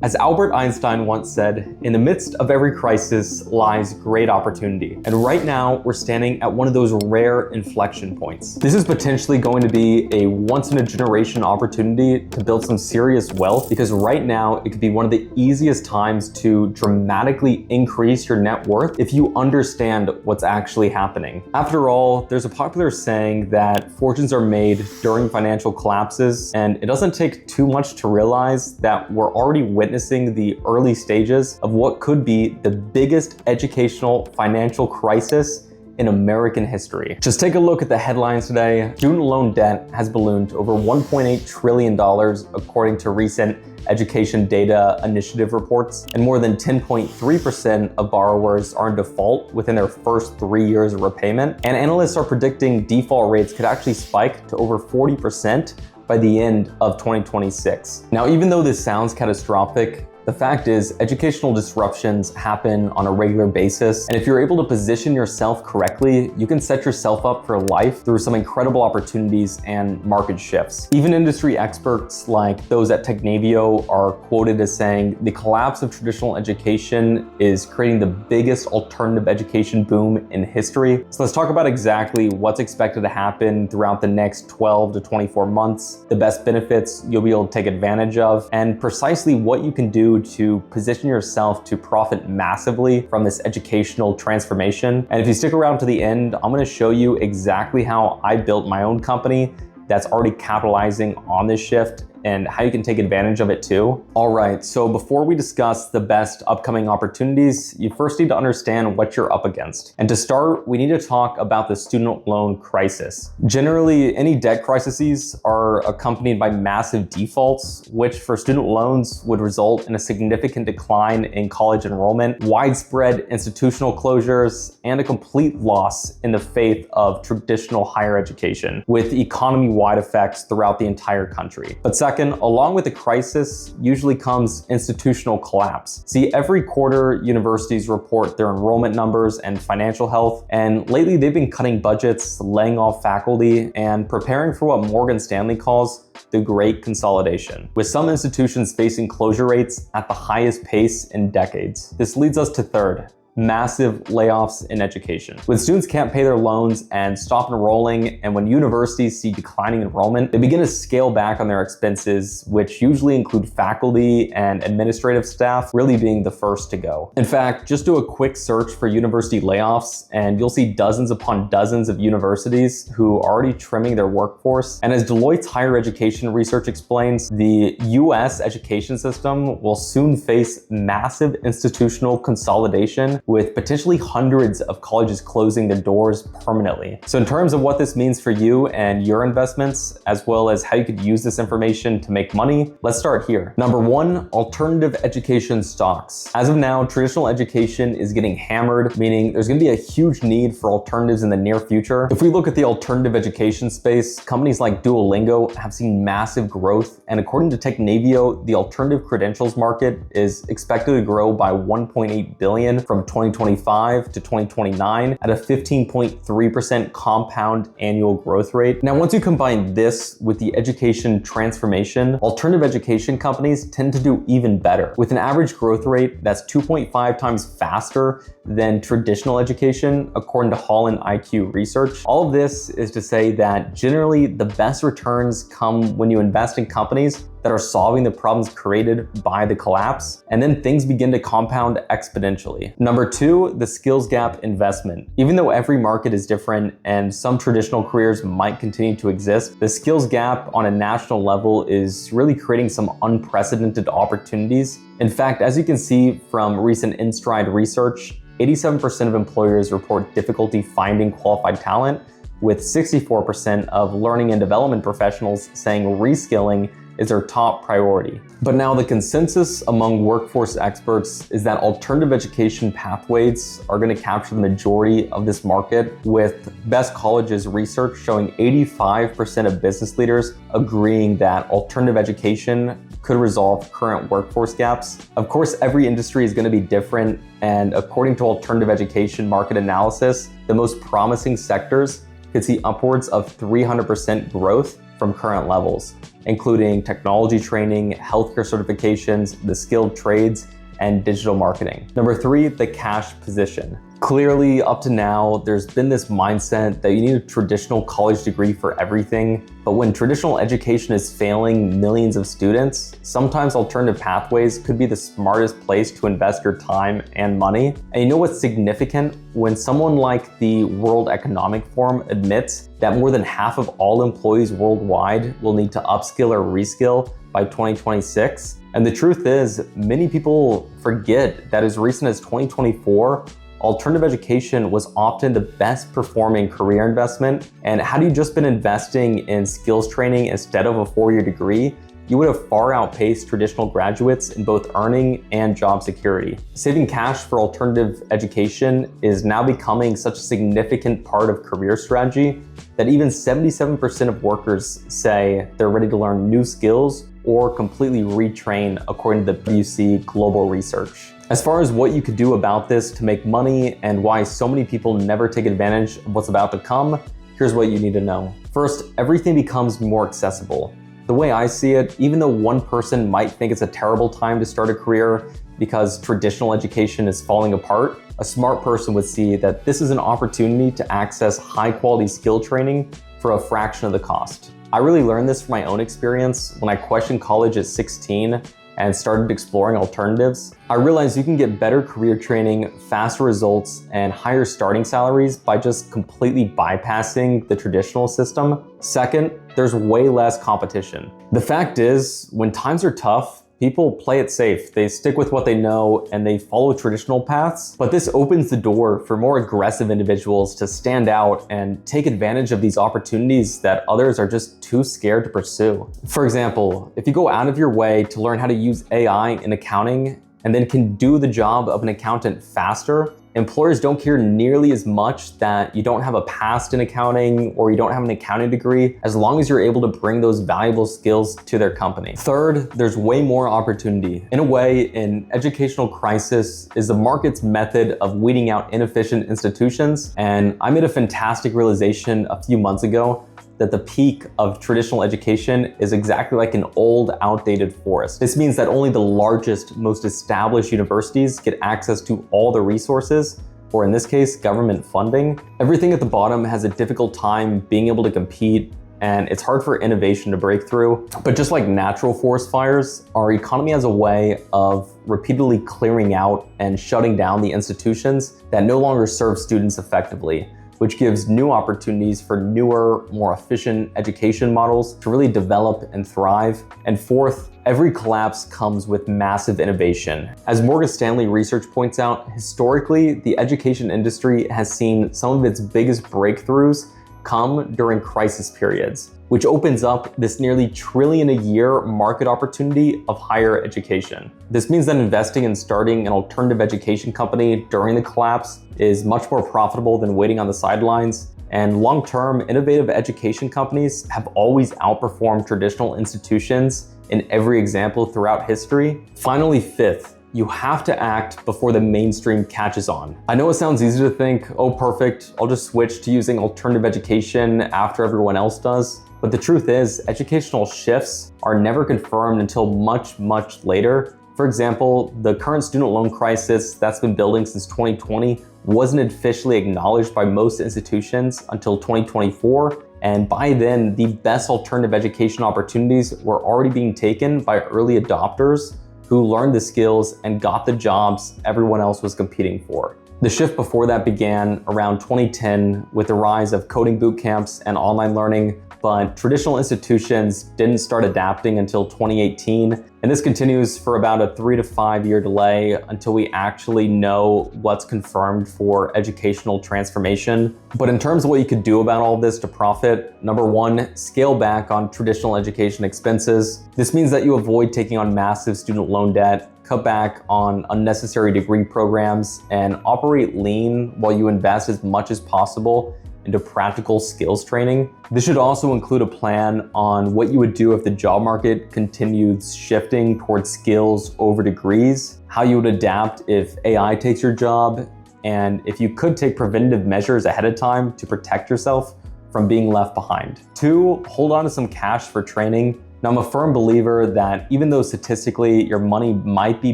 As Albert Einstein once said, in the midst of every crisis lies great opportunity. And right now, we're standing at one of those rare inflection points. This is potentially going to be a once-in-a-generation opportunity to build some serious wealth, because right now, it could be one of the easiest times to dramatically increase your net worth if you understand what's actually happening. After all, there's a popular saying that fortunes are made during financial collapses, and it doesn't take too much to realize that we're already witnessing the early stages of what could be the biggest educational financial crisis in American history. Just take a look at the headlines today. Student loan debt has ballooned to over $1.8 trillion according to recent Education Data Initiative reports, and more than 10.3% of borrowers are in default within their first 3 years of repayment. And analysts are predicting default rates could actually spike to over 40% by the end of 2026. Now, even though this sounds catastrophic, the fact is, educational disruptions happen on a regular basis, and if you're able to position yourself correctly, you can set yourself up for life through some incredible opportunities and market shifts. Even industry experts like those at Technavio are quoted as saying, the collapse of traditional education is creating the biggest alternative education boom in history. So let's talk about exactly what's expected to happen throughout the next 12 to 24 months, the best benefits you'll be able to take advantage of, and precisely what you can do to position yourself to profit massively from this educational transformation. And if you stick around to the end, I'm going to show you exactly how I built my own company that's already capitalizing on this shift and how you can take advantage of it too. All right, so before we discuss the best upcoming opportunities, you first need to understand what you're up against. And to start, we need to talk about the student loan crisis. Generally, any debt crises are accompanied by massive defaults, which for student loans would result in a significant decline in college enrollment, widespread institutional closures, and a complete loss in the faith of traditional higher education, with economy-wide effects throughout the entire country. But second, along with the crisis usually comes institutional collapse. See, every quarter, universities report their enrollment numbers and financial health, and lately they've been cutting budgets, laying off faculty, and preparing for what Morgan Stanley calls the Great Consolidation, with some institutions facing closure rates at the highest pace in decades. This leads us to third, massive layoffs in education. When students can't pay their loans and stop enrolling, and when universities see declining enrollment, they begin to scale back on their expenses, which usually include faculty and administrative staff really being the first to go. In fact, just do a quick search for university layoffs and you'll see dozens upon dozens of universities who are already trimming their workforce. And as Deloitte's higher education research explains, the US education system will soon face massive institutional consolidation, with potentially hundreds of colleges closing their doors permanently. So in terms of what this means for you and your investments, as well as how you could use this information to make money, let's start here. Number one, alternative education stocks. As of now, traditional education is getting hammered, meaning there's gonna be a huge need for alternatives in the near future. If we look at the alternative education space, companies like Duolingo have seen massive growth, and according to Technavio, the alternative credentials market is expected to grow by 1.8 billion from 2025 to 2029 at a 15.3% compound annual growth rate. Now, once you combine this with the education transformation, alternative education companies tend to do even better, with an average growth rate that's 2.5 times faster than traditional education, according to Holland IQ research. All of this is to say that generally the best returns come when you invest in companies that are solving the problems created by the collapse, and then things begin to compound exponentially. Number two, the skills gap investment. Even though every market is different and some traditional careers might continue to exist, the skills gap on a national level is really creating some unprecedented opportunities. In fact, as you can see from recent InStride research, 87% of employers report difficulty finding qualified talent, with 64% of learning and development professionals saying reskilling is their top priority. But now the consensus among workforce experts is that alternative education pathways are going to capture the majority of this market, with Best Colleges research showing 85% of business leaders agreeing that alternative education could resolve current workforce gaps. Of course, every industry is going to be different, and according to alternative education market analysis, the most promising sectors could see upwards of 300% growth from current levels, including technology training, healthcare certifications, the skilled trades, and digital marketing. Number 3, the cash position. Clearly, up to now, there's been this mindset that you need a traditional college degree for everything, but when traditional education is failing millions of students, sometimes alternative pathways could be the smartest place to invest your time and money. And you know what's significant? When someone like the World Economic Forum admits that more than half of all employees worldwide will need to upskill or reskill by 2026. And the truth is, many people forget that as recent as 2024, alternative education was often the best performing career investment. And had you just been investing in skills training instead of a 4-year degree, you would have far outpaced traditional graduates in both earning and job security. Saving cash for alternative education is now becoming such a significant part of career strategy that even 77% of workers say they're ready to learn new skills or completely retrain, according to the PwC global research. As far as what you could do about this to make money and why so many people never take advantage of what's about to come, here's what you need to know. First, everything becomes more accessible. The way I see it, even though one person might think it's a terrible time to start a career because traditional education is falling apart, a smart person would see that this is an opportunity to access high-quality skill training for a fraction of the cost. I really learned this from my own experience when I questioned college at 16 and started exploring alternatives. I realized you can get better career training, faster results, and higher starting salaries by just completely bypassing the traditional system. Second, there's way less competition. The fact is, when times are tough, people play it safe. They stick with what they know and they follow traditional paths, but this opens the door for more aggressive individuals to stand out and take advantage of these opportunities that others are just too scared to pursue. For example, if you go out of your way to learn how to use AI in accounting and then can do the job of an accountant faster, employers don't care nearly as much that you don't have a past in accounting or you don't have an accounting degree, as long as you're able to bring those valuable skills to their company. Third, there's way more opportunity. In a way, an educational crisis is the market's method of weeding out inefficient institutions. And I made a fantastic realization a few months ago that the peak of traditional education is exactly like an old, outdated forest. This means that only the largest, most established universities get access to all the resources, or in this case, government funding. Everything at the bottom has a difficult time being able to compete, and it's hard for innovation to break through. But just like natural forest fires, our economy has a way of repeatedly clearing out and shutting down the institutions that no longer serve students effectively, which gives new opportunities for newer, more efficient education models to really develop and thrive. And fourth, every collapse comes with massive innovation. As Morgan Stanley research points out, historically, the education industry has seen some of its biggest breakthroughs come during crisis periods, which opens up this nearly $1 trillion a year market opportunity of higher education. This means that investing in starting an alternative education company during the collapse is much more profitable than waiting on the sidelines. And long-term, innovative education companies have always outperformed traditional institutions in every example throughout history. Finally, fifth, you have to act before the mainstream catches on. I know it sounds easy to think, oh, perfect, I'll just switch to using alternative education after everyone else does. But the truth is, educational shifts are never confirmed until much, much later. For example, the current student loan crisis that's been building since 2020 wasn't officially acknowledged by most institutions until 2024. And by then, the best alternative education opportunities were already being taken by early adopters who learned the skills and got the jobs everyone else was competing for. The shift before that began around 2010 with the rise of coding boot camps and online learning, but traditional institutions didn't start adapting until 2018. And this continues for about a 3 to 5 year delay until we actually know what's confirmed for educational transformation. But in terms of what you could do about all of this to profit, number one, scale back on traditional education expenses. This means that you avoid taking on massive student loan debt, cut back on unnecessary degree programs, and operate lean while you invest as much as possible into practical skills training. This should also include a plan on what you would do if the job market continues shifting towards skills over degrees, how you would adapt if AI takes your job, and if you could take preventative measures ahead of time to protect yourself from being left behind. 2, hold on to some cash for training. Now, I'm a firm believer that even though statistically your money might be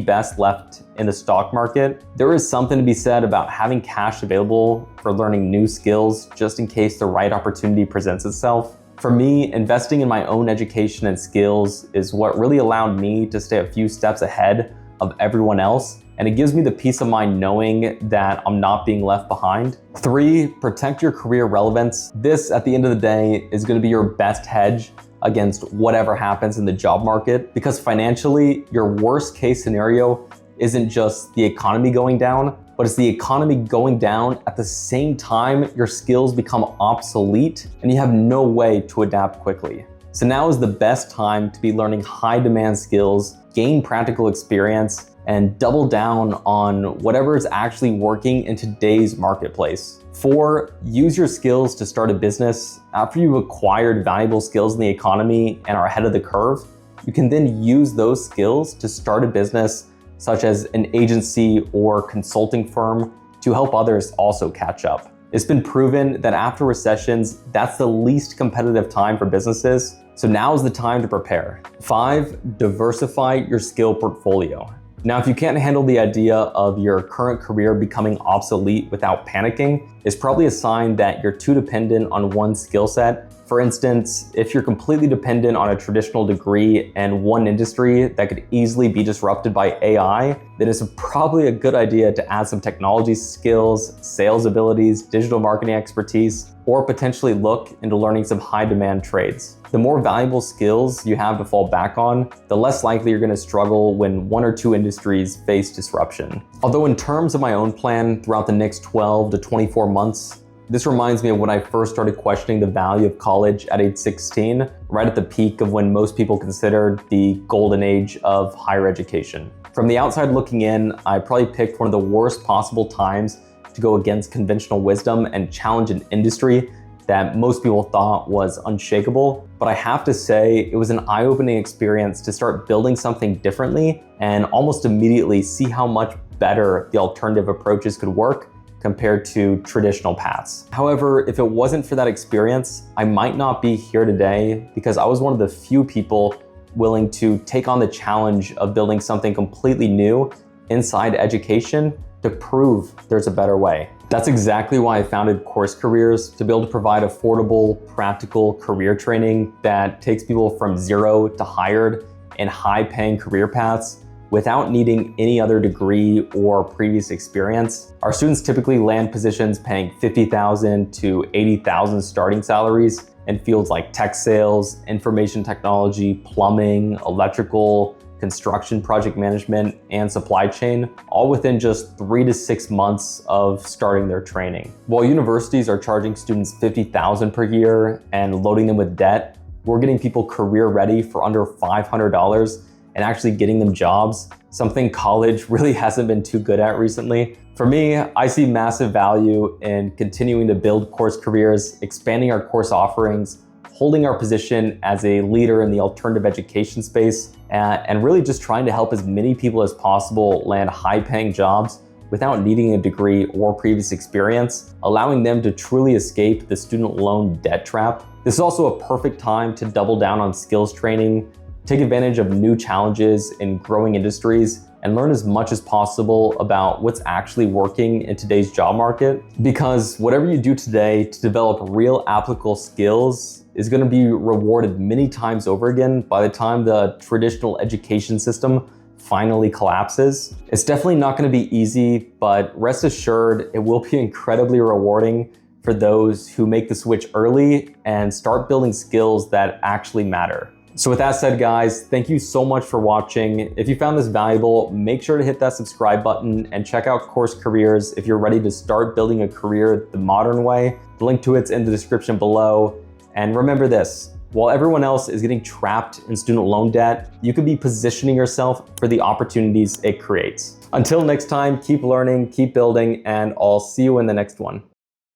best left in the stock market, there is something to be said about having cash available for learning new skills just in case the right opportunity presents itself. For me, investing in my own education and skills is what really allowed me to stay a few steps ahead of everyone else, and it gives me the peace of mind knowing that I'm not being left behind. 3, protect your career relevance. This, at the end of the day, is going to be your best hedge against whatever happens in the job market, because financially, your worst case scenario isn't just the economy going down, but it's the economy going down at the same time your skills become obsolete and you have no way to adapt quickly. So now is the best time to be learning high demand skills, gain practical experience, and double down on whatever is actually working in today's marketplace. 4, use your skills to start a business. After you've acquired valuable skills in the economy and are ahead of the curve, you can then use those skills to start a business such as an agency or consulting firm to help others also catch up. It's been proven that after recessions, that's the least competitive time for businesses. So now is the time to prepare. 5, diversify your skill portfolio. Now, if you can't handle the idea of your current career becoming obsolete without panicking, it's probably a sign that you're too dependent on one skill set. For instance, if you're completely dependent on a traditional degree and one industry that could easily be disrupted by AI, then it's probably a good idea to add some technology skills, sales abilities, digital marketing expertise, or potentially look into learning some high-demand trades. The more valuable skills you have to fall back on, the less likely you're going to struggle when 1 or 2 industries face disruption. Although in terms of my own plan throughout the next 12 to 24 months, this reminds me of when I first started questioning the value of college at age 16, right at the peak of when most people considered the golden age of higher education. From the outside looking in, I probably picked one of the worst possible times to go against conventional wisdom and challenge an industry that most people thought was unshakable. But I have to say, it was an eye-opening experience to start building something differently and almost immediately see how much better the alternative approaches could work compared to traditional paths. However, if it wasn't for that experience, I might not be here today because I was one of the few people willing to take on the challenge of building something completely new inside education to prove there's a better way. That's exactly why I founded Course Careers, to be able to provide affordable, practical career training that takes people from zero to hired in high-paying career paths without needing any other degree or previous experience. Our students typically land positions paying $50,000 to $80,000 starting salaries in fields like tech sales, information technology, plumbing, electrical, construction project management, and supply chain, all within just 3 to 6 months of starting their training. While universities are charging students $50,000 per year and loading them with debt, we're getting people career ready for under $500 and actually getting them jobs, something college really hasn't been too good at recently. For me, I see massive value in continuing to build Course Careers, expanding our course offerings, holding our position as a leader in the alternative education space, and really just trying to help as many people as possible land high-paying jobs without needing a degree or previous experience, allowing them to truly escape the student loan debt trap. This is also a perfect time to double down on skills training, take advantage of new challenges in growing industries, and learn as much as possible about what's actually working in today's job market. Because whatever you do today to develop real applicable skills is going to be rewarded many times over again by the time the traditional education system finally collapses. It's definitely not going to be easy, but rest assured it will be incredibly rewarding for those who make the switch early and start building skills that actually matter. So with that said, guys, thank you so much for watching. If you found this valuable, make sure to hit that subscribe button and check out Course Careers if you're ready to start building a career the modern way. The link to it's in the description below. And remember this, while everyone else is getting trapped in student loan debt, you could be positioning yourself for the opportunities it creates. Until next time, keep learning, keep building, and I'll see you in the next one.